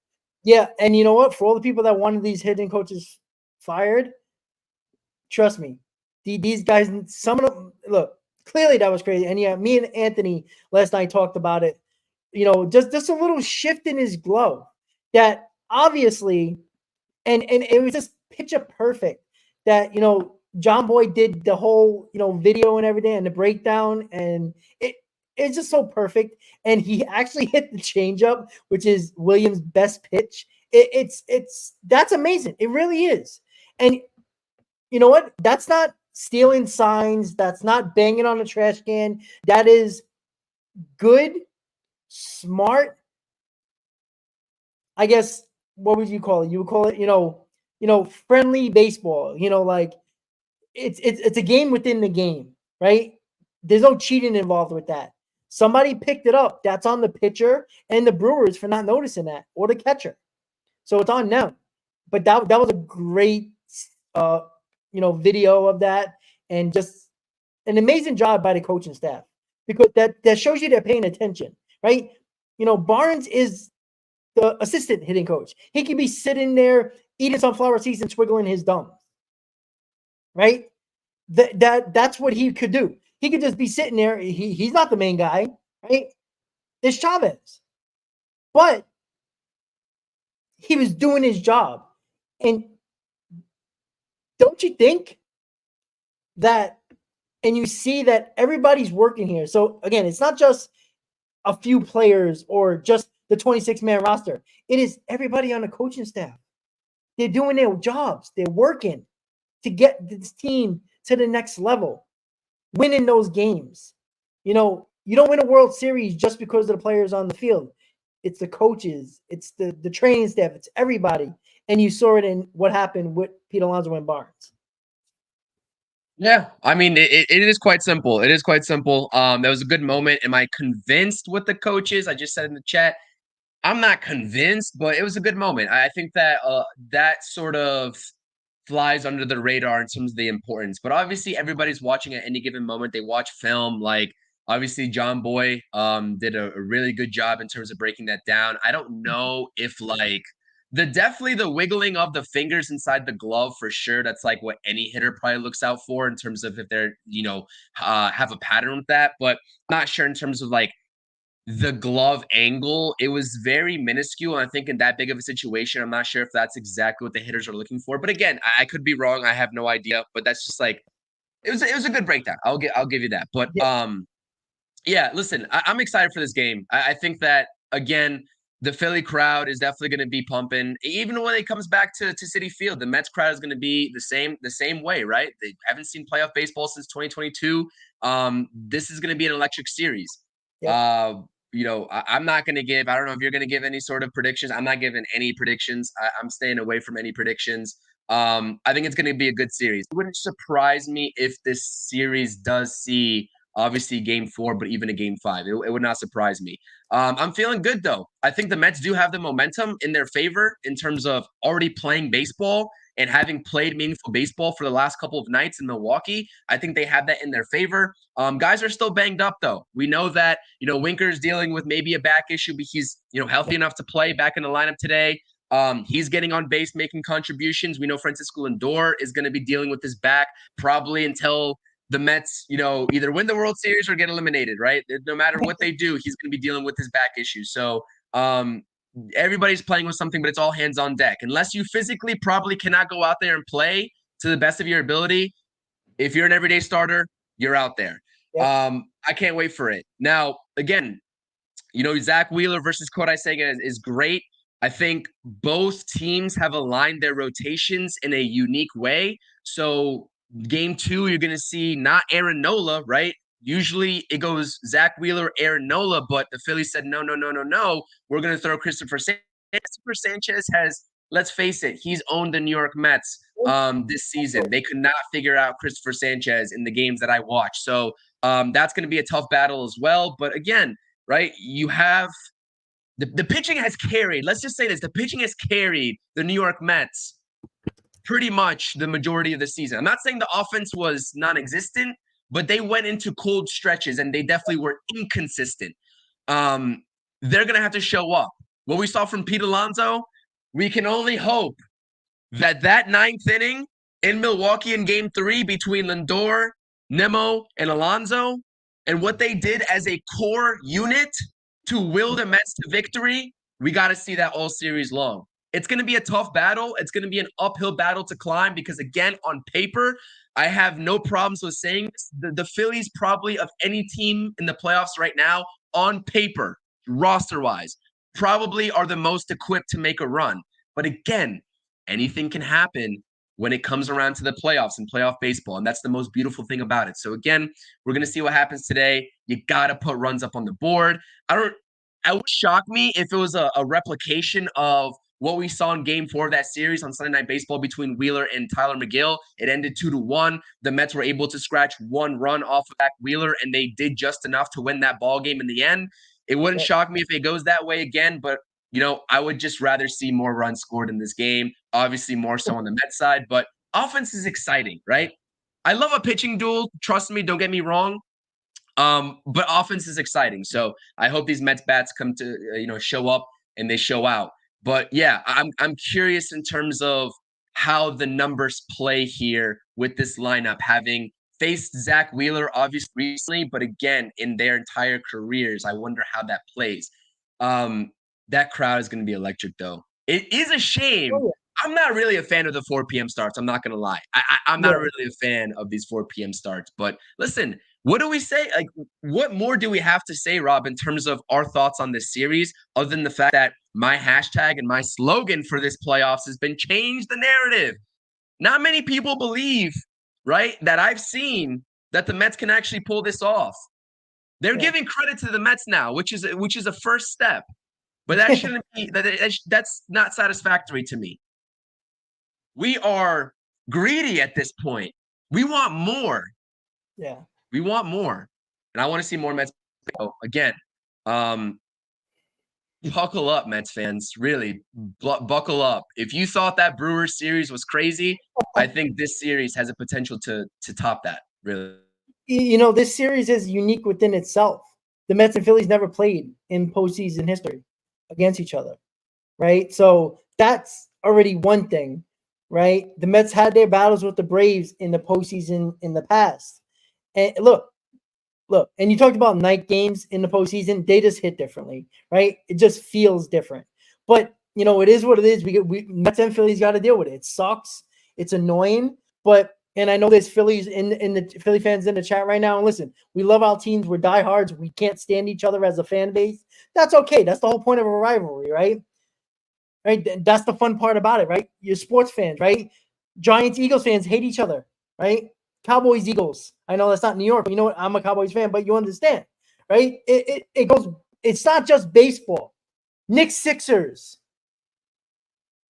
Yeah, and you know what? For all the people that wanted these hitting coaches fired, trust me, these guys, some of them, look, clearly that was crazy. And yeah, me and Anthony last night talked about it. Just a little shift in his glove that obviously, and it was just picture perfect that, John Boy did the whole, video and everything and the breakdown, and it's just so perfect. And he actually hit the changeup, which is Williams' best pitch. That's amazing. It really is. And you know what? That's not stealing signs, that's not banging on a trash can. That is good, smart. I guess what would you call it? You would call it, friendly baseball. Like it's a game within the game, right? There's no cheating involved with that. Somebody picked it up. That's on the pitcher and the Brewers for not noticing that, or the catcher. So it's on them. But that was a great video of that, and just an amazing job by the coaching staff, because that shows you they're paying attention, right? Barnes is the assistant hitting coach. He could be sitting there eating sunflower seeds and twiggling his thumbs, right? That's what he could do. He could just be sitting there. He's not the main guy, right? It's Chavez, but he was doing his job. And don't you think that? And you see that everybody's working here. So again, it's not just a few players or just the 26-man roster. It is everybody on the coaching staff. They're doing their jobs. They're working to get this team to the next level, winning those games. You don't win a World Series just because of the players on the field. It's the coaches. It's the training staff. It's everybody. And you saw it in what happened with Pete Alonso and Barnes. Yeah, I mean, it is quite simple. It is quite simple. That was a good moment. Am I convinced with the coaches? I just said in the chat, I'm not convinced, but it was a good moment. I think that that sort of flies under the radar in terms of the importance. But obviously, everybody's watching at any given moment. They watch film. Like, obviously, John Boy did a really good job in terms of breaking that down. I don't know if, like, definitely the wiggling of the fingers inside the glove, for sure. That's like what any hitter probably looks out for in terms of if they're, have a pattern with that. But not sure in terms of like the glove angle. It was very minuscule. And I think in that big of a situation, I'm not sure if that's exactly what the hitters are looking for. But again, I could be wrong. I have no idea. But that's just like it was a good breakdown. I'll give you that. But yeah, listen, I'm excited for this game. I think that again, the Philly crowd is definitely going to be pumping. Even when it comes back to Citi Field, the Mets crowd is going to be the same way, right? They haven't seen playoff baseball since 2022. This is going to be an electric series. Yep. I'm not going to give. I don't know if you're going to give any sort of predictions. I'm not giving any predictions. I'm staying away from any predictions. I think it's going to be a good series. It wouldn't surprise me if this series does see obviously game 4, but even a game 5. It would not surprise me. I'm feeling good, though. I think the Mets do have the momentum in their favor in terms of already playing baseball and having played meaningful baseball for the last couple of nights in Milwaukee. I think they have that in their favor. Guys are still banged up, though. We know that, Winker's dealing with maybe a back issue, but he's, healthy enough to play back in the lineup today. He's getting on base, making contributions. We know Francisco Lindor is going to be dealing with his back probably until the Mets, either win the World Series or get eliminated, right? No matter what they do, he's going to be dealing with his back issue. So everybody's playing with something, but it's all hands on deck. Unless you physically probably cannot go out there and play to the best of your ability, if you're an everyday starter, you're out there. Yep. I can't wait for it. Now, again, Zack Wheeler versus Kodai Senga is great. I think both teams have aligned their rotations in a unique way. So game 2, you're going to see not Aaron Nola, right? Usually it goes Zack Wheeler, Aaron Nola, but the Phillies said, no. We're going to throw Christopher Sanchez. Christopher Sanchez has, let's face it, he's owned the New York Mets this season. They could not figure out Christopher Sanchez in the games that I watched. So that's going to be a tough battle as well. But again, right, you have the pitching has carried, let's just say this, the pitching has carried the New York Mets pretty much the majority of the season. I'm not saying the offense was non-existent, but they went into cold stretches and they definitely were inconsistent. They're going to have to show up. What we saw from Pete Alonso, we can only hope that 9th inning in Milwaukee in game 3 between Lindor, Nimmo, and Alonso, and what they did as a core unit to will the Mets to victory, we got to see that all series long. It's going to be a tough battle. It's going to be an uphill battle to climb because, again, on paper, I have no problems with saying this. The Phillies probably of any team in the playoffs right now, on paper, roster-wise, probably are the most equipped to make a run. But again, anything can happen. when it comes around to the playoffs and playoff baseball. And that's the most beautiful thing about it. So again, we're going to see what happens today. You got to put runs up on the board. It would shock me if it was a replication of what we saw in Game 4 of that series on Sunday Night Baseball between Wheeler and Tyler McGill. It ended 2-1. The Mets were able to scratch one run off of Zack Wheeler, and they did just enough to win that ball game in the end. It wouldn't shock me if it goes that way again, but I would just rather see more runs scored in this game. Obviously, more so on the Mets side, but offense is exciting, right? I love a pitching duel. Trust me, don't get me wrong. But offense is exciting. So I hope these Mets bats come to show up and they show out. But yeah, I'm curious in terms of how the numbers play here with this lineup, having faced Zack Wheeler obviously recently, but again in their entire careers. I wonder how that plays. That crowd is going to be electric, though. It is a shame. Oh, yeah. I'm not really a fan of the 4 p.m. starts. I'm not going to lie. I'm not really a fan of these 4 p.m. starts. But listen, what do we say? Like, what more do we have to say, Rob, in terms of our thoughts on this series, other than the fact that my hashtag and my slogan for this playoffs has been change the narrative? Not many people believe, right, that I've seen that the Mets can actually pull this off. They're giving credit to the Mets now, which is a first step. But that shouldn't be that's not satisfactory to me. We are greedy at this point. We want more. Yeah. We want more. And I want to see more Mets. Again, buckle up, Mets fans. Really, buckle up. If you thought that Brewers series was crazy, I think this series has a potential to top that, really. This series is unique within itself. The Mets and Phillies never played in postseason history against each other, right? So that's already one thing, right? The Mets had their battles with the Braves in the postseason in the past. And look, and you talked about night games in the postseason. They just hit differently, right? It just feels different. But, it is what it is. We Mets and Phillies got to deal with it. It sucks. It's annoying. And I know there's Phillies in the Philly fans in the chat right now. And listen, we love our teams. We're diehards. We can't stand each other as a fan base. That's okay. That's the whole point of a rivalry, right? Right. That's the fun part about it, right? You're sports fans, right? Giants, Eagles fans hate each other, right? Cowboys, Eagles. I know that's not New York, but you know what? I'm a Cowboys fan, but you understand, right? It goes. It's not just baseball. Knicks, Sixers.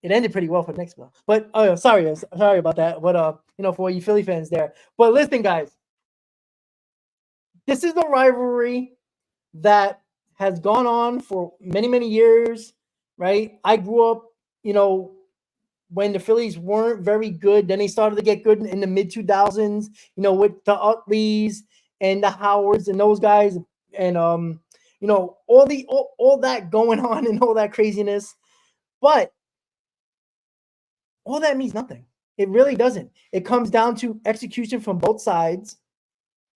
It ended pretty well for Knicks, but sorry about that. But for you Philly fans there. But listen, guys, this is a rivalry that has gone on for many, many years, right? I grew up, when the Phillies weren't very good. Then they started to get good in the mid 2000s, with the Utleys and the Howards and those guys, and all that going on and all that craziness, but all that means nothing. It really doesn't. It comes down to execution from both sides,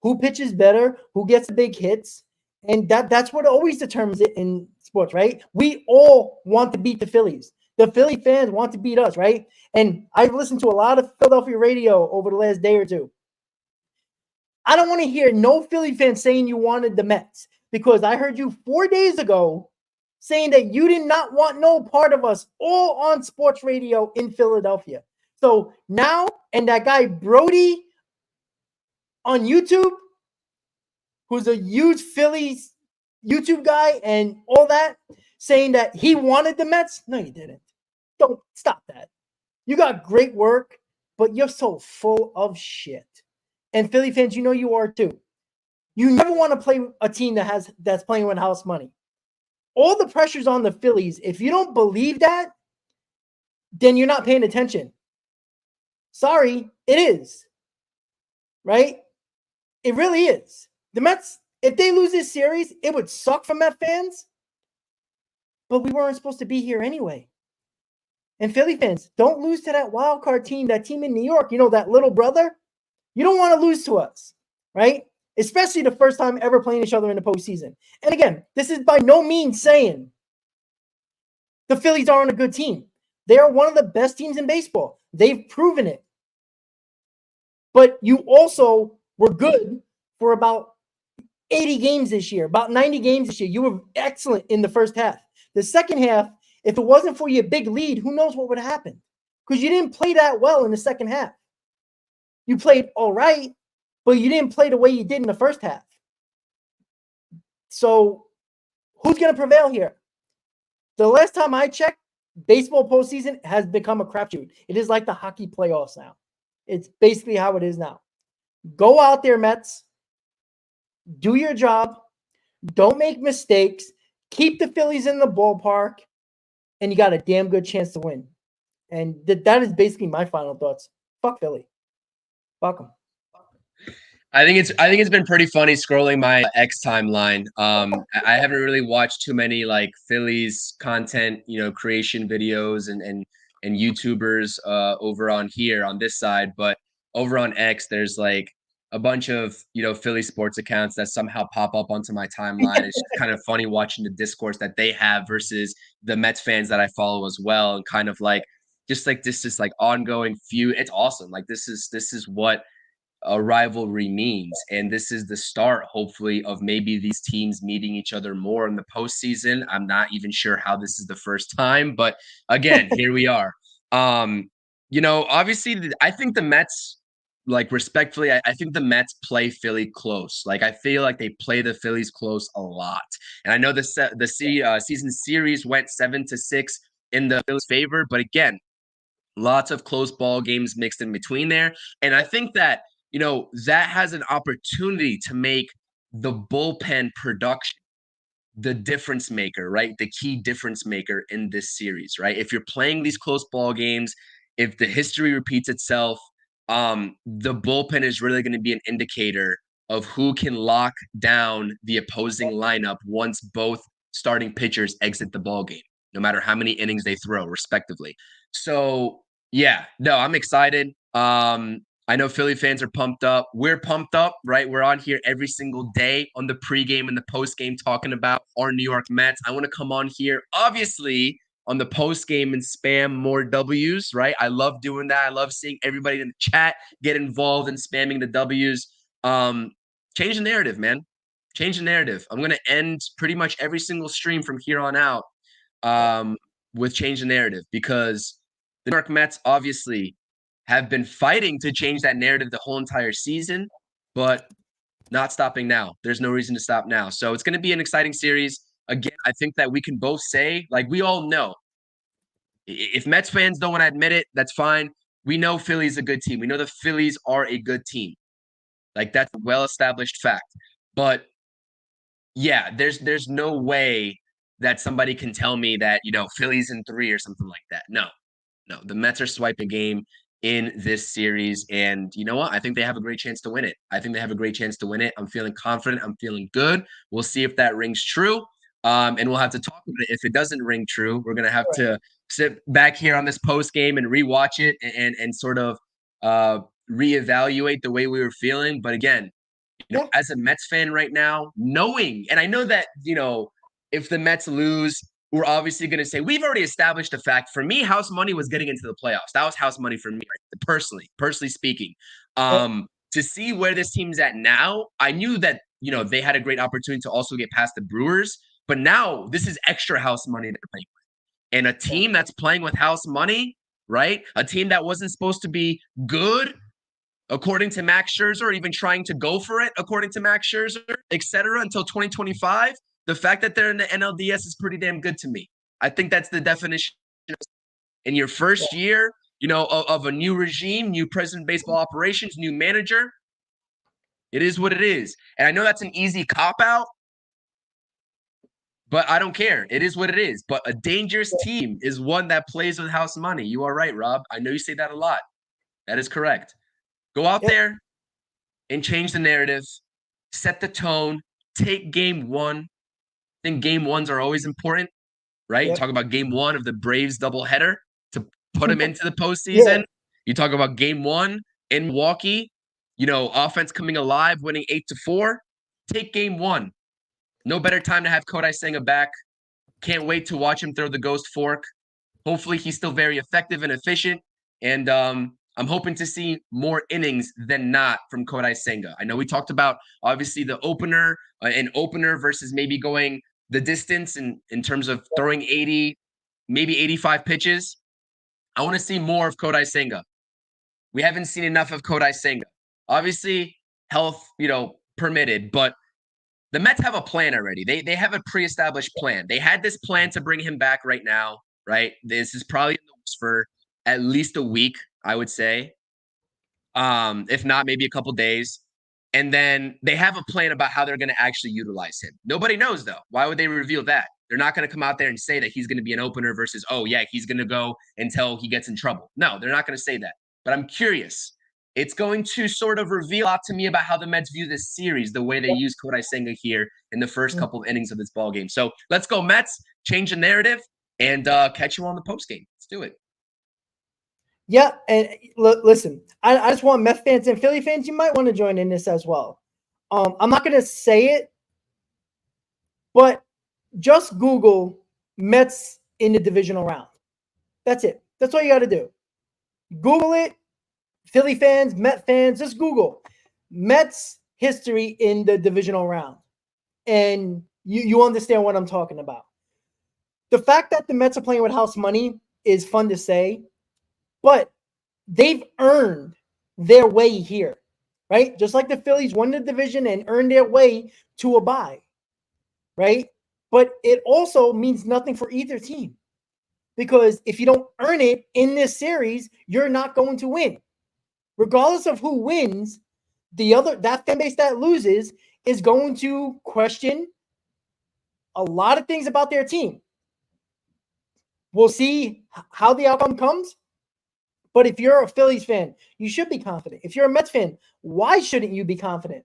who pitches better, who gets the big hits, and that's what always determines it in sports, right? We all want to beat the Phillies. The Philly fans want to beat us, right? And I've listened to a lot of Philadelphia radio over the last day or two. I don't want to hear no Philly fans saying you wanted the Mets, because I heard you 4 days ago saying that you did not want no part of us, all on sports radio in Philadelphia. So now, and that guy Brody on YouTube, who's a huge Phillies YouTube guy and all that, saying that he wanted the Mets. No, you didn't. Don't stop that. You got great work, but you're so full of shit. And Philly fans, you are too. You never want to play a team that's playing with house money. All the pressure's on the Phillies. If you don't believe that, then you're not paying attention. Sorry, it is. Right? It really is. The Mets, if they lose this series, it would suck for Met fans. But we weren't supposed to be here anyway. And Philly fans, don't lose to that wild card team, that team in New York, that little brother. You don't want to lose to us, right? Especially the first time ever playing each other in the postseason. And again, this is by no means saying the Phillies aren't a good team. They are one of the best teams in baseball. They've proven it. But you also were good for about 80 games this year, about 90 games this year. You were excellent in the first half. The second half, if it wasn't for your big lead, who knows what would have happened? because you didn't play that well in the second half. You played all right, but you didn't play the way you did in the first half. So who's going to prevail here? The last time I checked, baseball postseason has become a crapshoot. It is like the hockey playoffs now. It's basically how it is now. Go out there, Mets. Do your job. Don't make mistakes. Keep the Phillies in the ballpark, and you got a damn good chance to win. And that is basically my final thoughts. Fuck Philly. Fuck them. I think it's been pretty funny scrolling my X timeline. I haven't really watched too many like Phillies content, creation videos and YouTubers over on here on this side, but over on X, there's like a bunch of Philly sports accounts that somehow pop up onto my timeline. It's just kind of funny watching the discourse that they have versus the Mets fans that I follow as well, and kind of like just like this like ongoing feud. It's awesome. Like this is what a rivalry means. And this is the start, hopefully, of maybe these teams meeting each other more in the postseason. I'm not even sure how this is the first time, but again, here we are. Obviously, I think the Mets, like respectfully, I think the Mets play Philly close. Like I feel like they play the Phillies close a lot. And I know the season series went 7-6 in the Phillies' favor, but again, lots of close ball games mixed in between there. And I think that that has an opportunity to make the bullpen production the difference maker, right? The key difference maker in this series, right? If you're playing these close ball games, if the history repeats itself, the bullpen is really going to be an indicator of who can lock down the opposing lineup once both starting pitchers exit the ball game, no matter how many innings they throw, respectively. So, yeah, no, I'm excited. I know Philly fans are pumped up. We're pumped up, right? We're on here every single day on the pregame and the postgame talking about our New York Mets. I want to come on here, obviously, on the postgame and spam more W's, right? I love doing that. I love seeing everybody in the chat get involved in spamming the W's. Change the narrative, man. Change the narrative. I'm going to end pretty much every single stream from here on out with change the narrative, because the New York Mets obviously have been fighting to change that narrative the whole entire season, but not stopping now. There's no reason to stop now. So it's going to be an exciting series. Again, I think that we can both say, like we all know, if Mets fans don't want to admit it, that's fine. We know Philly's a good team. We know the Phillies are a good team. Like that's a well-established fact. But yeah, there's no way that somebody can tell me that, Phillies in 3 or something like that. No, the Mets are swiping game in this series. And you know what? I think they have a great chance to win it. I'm feeling confident. I'm feeling good. We'll see if that rings true. And we'll have to talk about it. If it doesn't ring true, we're going to have to sit back here on this post game and rewatch it and sort of reevaluate the way we were feeling. But again, as a Mets fan right now, knowing, and I know that, if the Mets lose, we're obviously going to say, we've already established the fact. For me, house money was getting into the playoffs. That was house money for me, personally speaking. To see where this team's at now, I knew that, they had a great opportunity to also get past the Brewers. But now this is extra house money they're playing with. And a team that's playing with house money, right? A team that wasn't supposed to be good, according to Max Scherzer, even trying to go for it, according to Max Scherzer, et cetera, until 2025. The fact that they're in the NLDS is pretty damn good to me. I think that's the definition. In your first year, of a new regime, new president of baseball operations, new manager, it is what it is. And I know that's an easy cop-out, but I don't care. It is what it is. But a dangerous team is one that plays with house money. You are right, Rob. I know you say that a lot. That is correct. Go out there and change the narrative, set the tone, take game one. I think game ones are always important, right? You talk about game one of the Braves doubleheader to put them into the postseason. You talk about game one in Milwaukee, offense coming alive, winning 8-4. Take game one. No better time to have Kodai Senga back. Can't wait to watch him throw the ghost fork. Hopefully he's still very effective and efficient. And I'm hoping to see more innings than not from Kodai Senga. I know we talked about, obviously, the opener, an opener versus maybe going the distance in terms of throwing 80, maybe 85 pitches. I want to see more of Kodai Senga. We haven't seen enough of Kodai Senga. Obviously, health, permitted, but the Mets have a plan already. They have a pre-established plan. They had this plan to bring him back right now, right? This is probably in the works for at least a week, I would say. If not, maybe a couple days. And then they have a plan about how they're going to actually utilize him. Nobody knows, though. Why would they reveal that? They're not going to come out there and say that he's going to be an opener versus, oh, yeah, he's going to go until he gets in trouble. No, they're not going to say that. But I'm curious. It's going to sort of reveal a lot to me about how the Mets view this series, the way they use Kodai Senga here in the first couple of innings of this ball game. So let's go Mets, change the narrative, and catch you on the post game. Let's do it. Yeah, and listen, I just want Mets fans and Philly fans, you might want to join in this as well. I'm not going to say it, but just Google Mets in the divisional round. That's it. That's all you got to do. Google it. Philly fans, Met fans, just Google Mets history in the divisional round. And you understand what I'm talking about. The fact that the Mets are playing with house money is fun to say, but they've earned their way here, right? Just like the Phillies won the division and earned their way to a bye, right? But it also means nothing for either team, because if you don't earn it in this series, you're not going to win. Regardless of who wins, that fan base that loses is going to question a lot of things about their team. We'll see how the outcome comes. But if you're a Phillies fan, you should be confident. If you're a Mets fan, why shouldn't you be confident?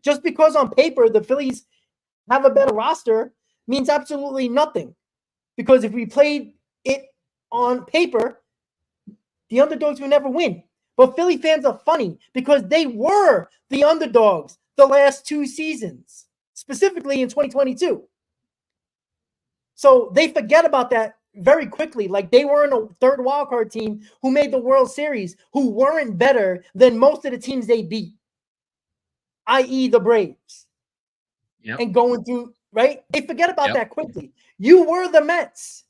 Just because on paper the Phillies have a better roster means absolutely nothing. Because if we played it on paper, the underdogs would never win. But Philly fans are funny because they were the underdogs the last 2 seasons, specifically in 2022. So they forget about that very quickly. Like they were in a third wildcard team who made the World Series, who weren't better than most of the teams they beat, i.e. the Braves. Yep. And going through, right? They forget about that quickly. You were the Mets.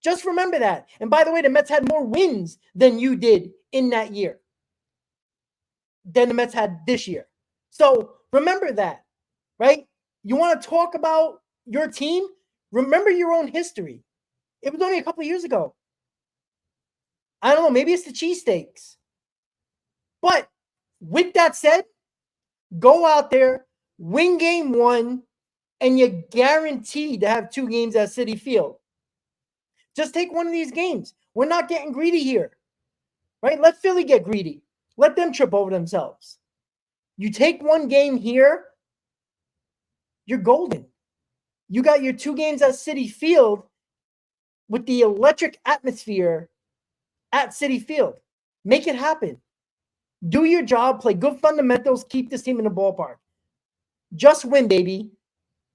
Just remember that. And by the way, the Mets had more wins than you did in that year than the Mets had this year. So remember that, right? You want to talk about your team? Remember your own history. It was only a couple of years ago. I don't know. Maybe it's the cheesesteaks. But with that said, go out there, win game 1, and you're guaranteed to have 2 games at Citi Field. Just take one of these games. We're not getting greedy here, right? Let Philly get greedy. Let them trip over themselves. You take one game here, you're golden. You got your 2 games at Citi Field with the electric atmosphere at Citi Field. Make it happen. Do your job, play good fundamentals, keep this team in the ballpark. Just win, baby.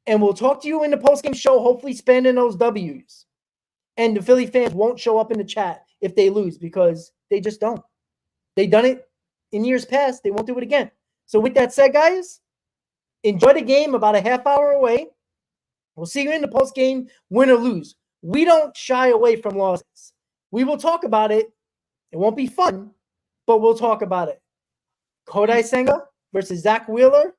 And we'll talk to you in the postgame show, hopefully spending those W's. And the Philly fans won't show up in the chat if they lose because they just don't. They've done it in years past. They won't do it again. So with that said, guys, enjoy the game about a half hour away. We'll see you in the postgame, win or lose. We don't shy away from losses. We will talk about it. It won't be fun, but we'll talk about it. Kodai Senga versus Zack Wheeler.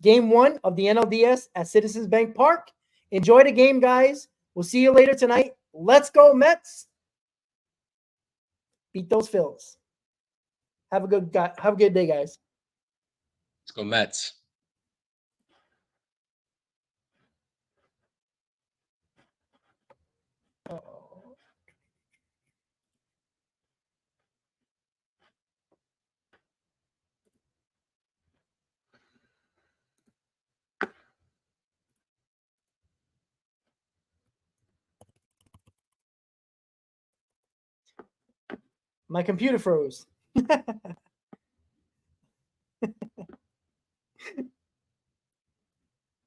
Game 1 of the NLDS at Citizens Bank Park. Enjoy the game, guys. We'll see you later tonight. Let's go, Mets. Beat those Phils. Have a good day, guys. Let's go, Mets. Uh-oh. My computer froze.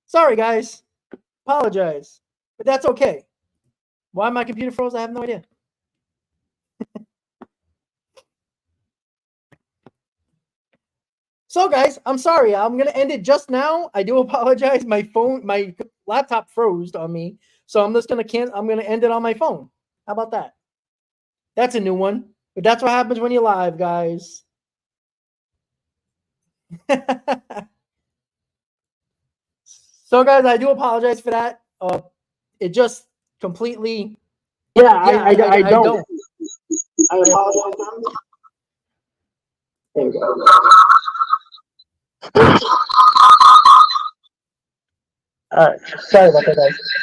Sorry, guys. Apologize. But that's okay. Why my computer froze, I have no idea. So, guys, I'm sorry. I'm going to end it just now. I do apologize. My laptop froze on me. So I'm just going to end it on my phone. How about that? That's a new one. But that's what happens when you're live, guys. So, guys, I do apologize for that. It just completely. Yeah, I don't. I apologize. There we go. All right. Sorry about that, guys.